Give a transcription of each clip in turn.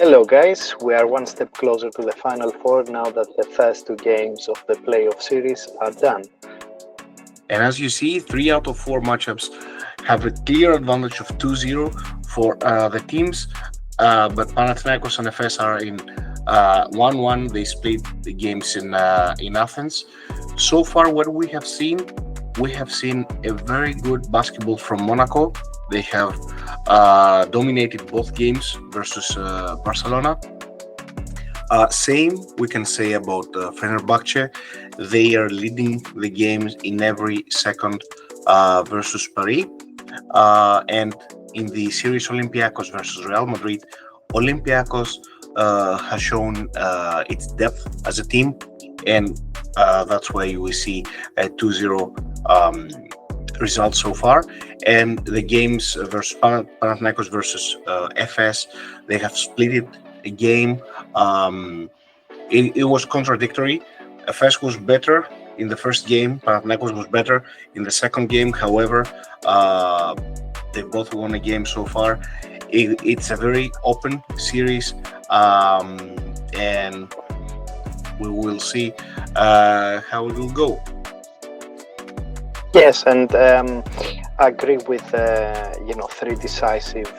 Hello guys, we are one step closer to the Final Four now that the first two games of the playoff series are done. And as you see, 3 out of 4 matchups have a clear advantage of 2-0 for the teams, but Panathinaikos and Efes are in 1-1. They split the games in Athens. So far, what we have seen a very good basketball from Monaco. They have dominated both games versus Barcelona. Same we can say about Fenerbahce. They are leading the games in every second versus Paris. And in the series Olympiacos versus Real Madrid, Olympiacos has shown its depth as a team, and that's why we see a 2-0 result so far. And the games versus Panathinaikos versus FS, they have split it a game. It was contradictory. FS was better in the first game, Panathinaikos was better in the second game. However, they both won a game so far. It's a very open series, and we will see how it will go. Yes, and I agree with three decisive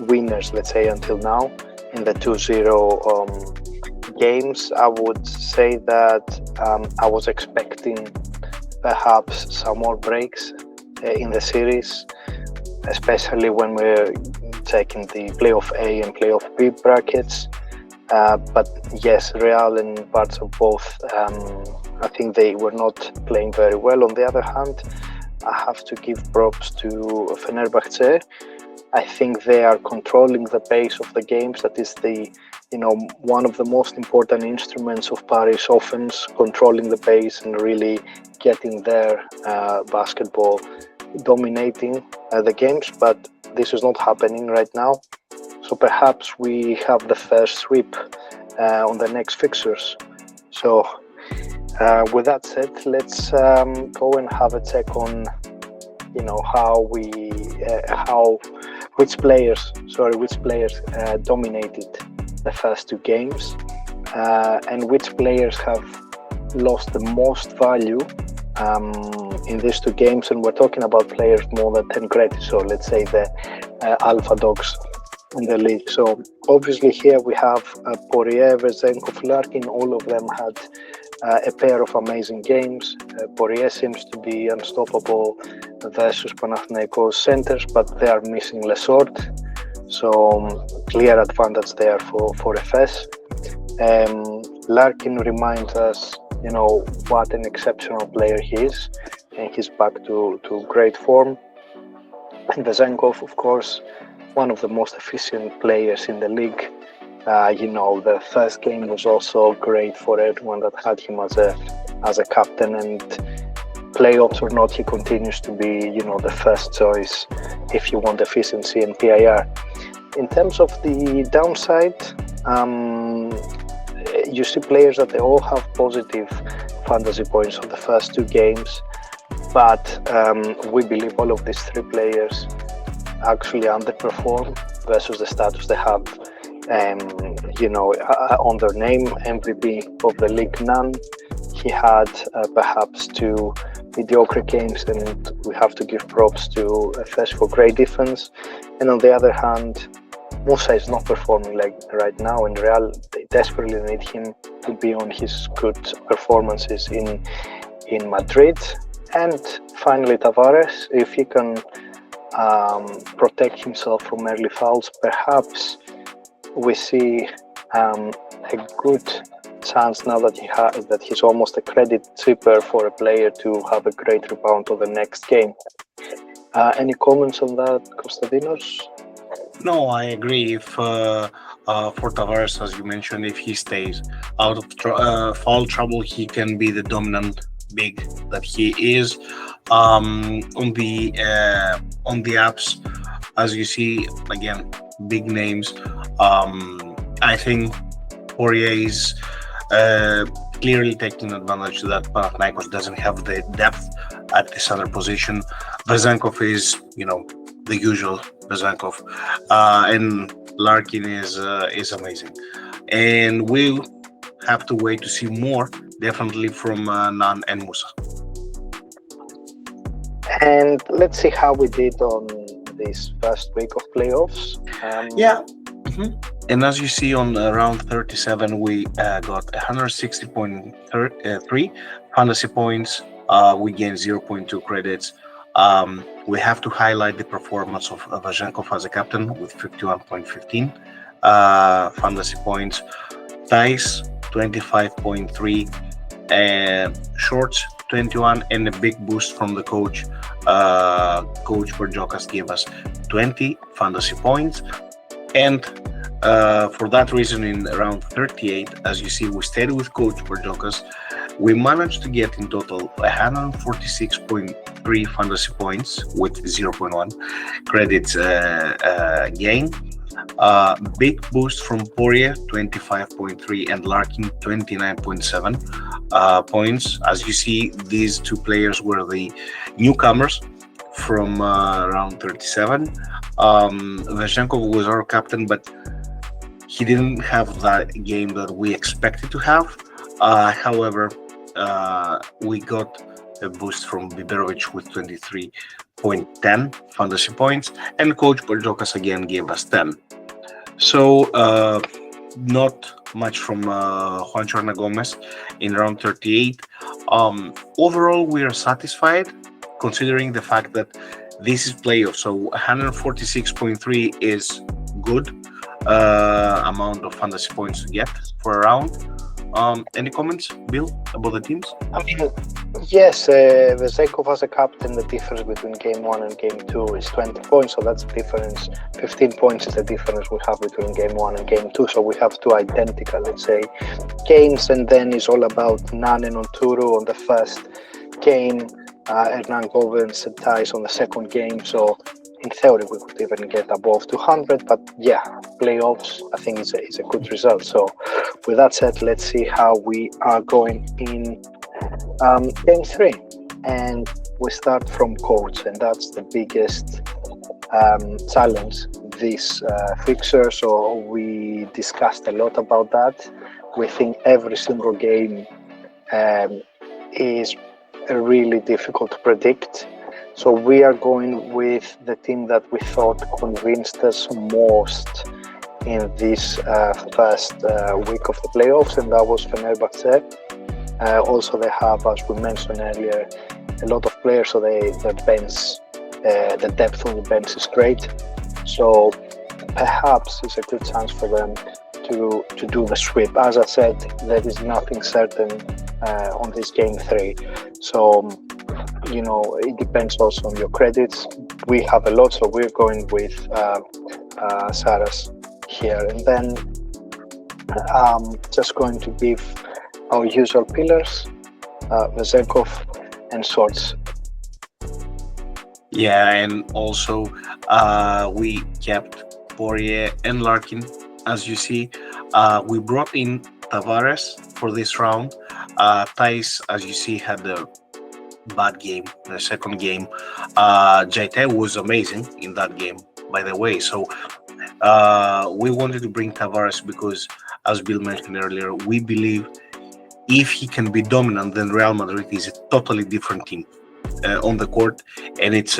winners, let's say, until now in the 2-0 games. I would say that I was expecting perhaps some more breaks in the series, especially when we're checking the playoff A and playoff B brackets. But yes, Real and parts of both, I think they were not playing very well. On the other hand, I have to give props to Fenerbahce. I think they are controlling the pace of the games. That is one of the most important instruments of Paris offense, controlling the pace and really getting their basketball, dominating the games. But this is not happening right now. So perhaps we have the first sweep on the next fixtures. So with that said, let's go and have a check on which players dominated the first two games, and which players have lost the most value in these two games. And we're talking about players more than 10 credits, so let's say the alpha dogs in the league. So obviously here we have Poirier, Vezenkov, Larkin. All of them had a pair of amazing games. Poirier seems to be unstoppable versus Panathinaikos centers, but they are missing Lesort. So clear advantage there for FS. Larkin reminds us, what an exceptional player he is, and he's back to great form. And Vezenkov, of course, one of the most efficient players in the league. The first game was also great for everyone that had him as a captain, and playoffs or not, he continues to be, the first choice if you want efficiency and PIR. In terms of the downside, you see players that they all have positive fantasy points on the first two games, but we believe all of these three players actually underperform versus the status they have on their name. MVP of the league, none. He had perhaps two mediocre games, and we have to give props to FS for great defense. And on the other hand, Musa is not performing like right now, and Real, they desperately need him to be on his good performances in Madrid. And finally, Tavares, if he can protect himself from early fouls, perhaps we see a good chance now that he's almost a credit cheaper for a player to have a great rebound to the next game. Any comments on that, Konstantinos? No, I agree. If for Tavares, as you mentioned, if he stays out of foul trouble, he can be the dominant big that he is. On the apps, as you see, again, big names. I think Poirier is clearly taking advantage that Panathinaikos doesn't have the depth at the center position. Vezenkov is, the usual Vezenkov. And Larkin is amazing, and we'll have to wait to see more, definitely from Nan and Musa. And let's see how we did on this first week of playoffs. Yeah. And as you see on round 37, we got 160.3 fantasy points. We gained 0.2 credits. We have to highlight the performance of Vazenkov as a captain with 51.15 fantasy points. Thais 25.3, Shorts 21, and a big boost from the coach. Coach Berjokas gave us 20 fantasy points. And for that reason, in round 38, as you see, we stayed with Coach Berjokas. We managed to get in total 146.3 fantasy points with 0.1 credits gain. Big boost from Poirier, 25.3, and Larkin, 29.7 points. As you see, these two players were the newcomers from round 37. Vazenkov was our captain, but he didn't have that game that we expected to have. However, we got a boost from Biberovic with 23.10 fantasy points, and Coach Berjokas again gave us 10. So not much from Juan Chorna Gomez in round 38. Overall, we are satisfied considering the fact that this is playoff. So 146.3 is good amount of fantasy points to get for a round. Any comments, Bill, about the teams? I mean, yes, Vazenkov as a captain, the difference between game 1 and game 2 is 20 points, so that's the difference. 15 points is the difference we have between game 1 and game 2, so we have two identical, let's say, games, and then it's all about Nan and Onturu on the first game, Hernan Govens and Thais on the second game, so in theory we could even get above 200, but yeah, playoffs I think is a good result. So with that said, let's see how we are going in game 3, and we start from coach, and that's the biggest challenge this fixture. So we discussed a lot about that. We think every single game is really difficult to predict. So we are going with the team that we thought convinced us most in this first week of the playoffs, and that was Fenerbahce. Also, they have, as we mentioned earlier, a lot of players, so their bench, the depth of the bench is great. So perhaps it's a good chance for them to do the sweep. As I said, there is nothing certain on this game 3. So it depends also on your credits. We have a lot, so we're going with Saras here, and then just going to give our usual pillars, Vazenkov and Shorts. Yeah, and also we kept Poirier and Larkin. As you see, we brought in Tavares for this round. Thais, as you see, had a bad game, the second game. Jaite was amazing in that game, by the way. So we wanted to bring Tavares because, as Bill mentioned earlier, we believe if he can be dominant, then Real Madrid is a totally different team on the court, and it's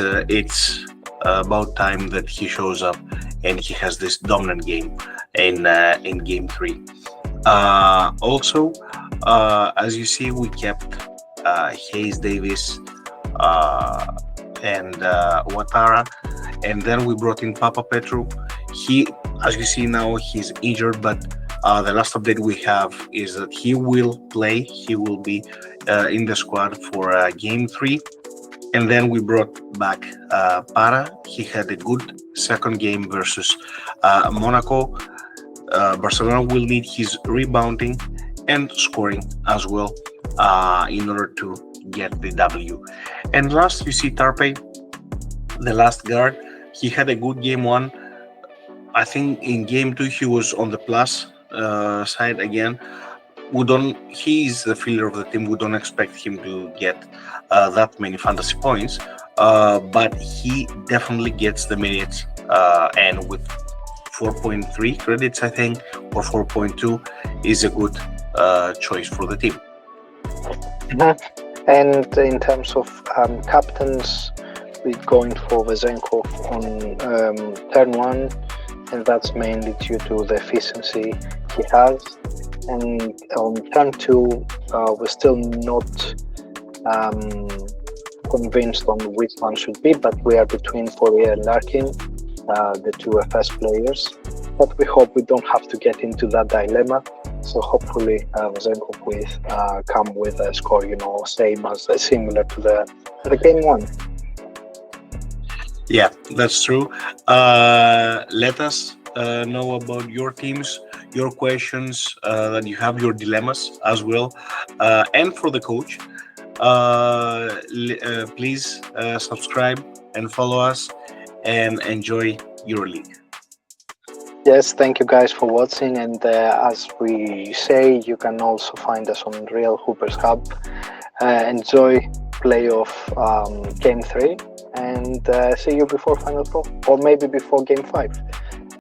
about time that he shows up and he has this dominant game in game 3. Also, as you see, we kept Hayes Davis and Ouattara, and then we brought in Papa Petru. He, as you see now, he's injured, but the last update we have is that he will play. He will be in the squad for game 3. And then we brought back Para. He had a good second game versus Monaco. Barcelona will need his rebounding and scoring as well in order to get the W. And last, you see Tarpe, the last guard. He had a good game 1. I think in game 2 he was on the plus side again. He's the filler of the team. We don't expect him to get that many fantasy points, but he definitely gets the minutes, and with 4.3 credits, I think, or 4.2 is a good choice for the team. And in terms of captains, we're going for Vezenkov on turn 1, and that's mainly due to the efficiency he has. And on turn 2, we're still not convinced on which one should be, but we are between Poirier and Larkin, the two FS players. But we hope we don't have to get into that dilemma. So hopefully Vezenkov will come with a score, similar to the game 1. Yeah, that's true. Let us know about your teams, your questions that you have, your dilemmas as well, and for the coach. Please subscribe and follow us and enjoy Euroleague. Yes, thank you guys for watching, and as we say, you can also find us on Real Hoopers Hub. Enjoy playoff game 3, and see you before Final Four, or maybe before game 5.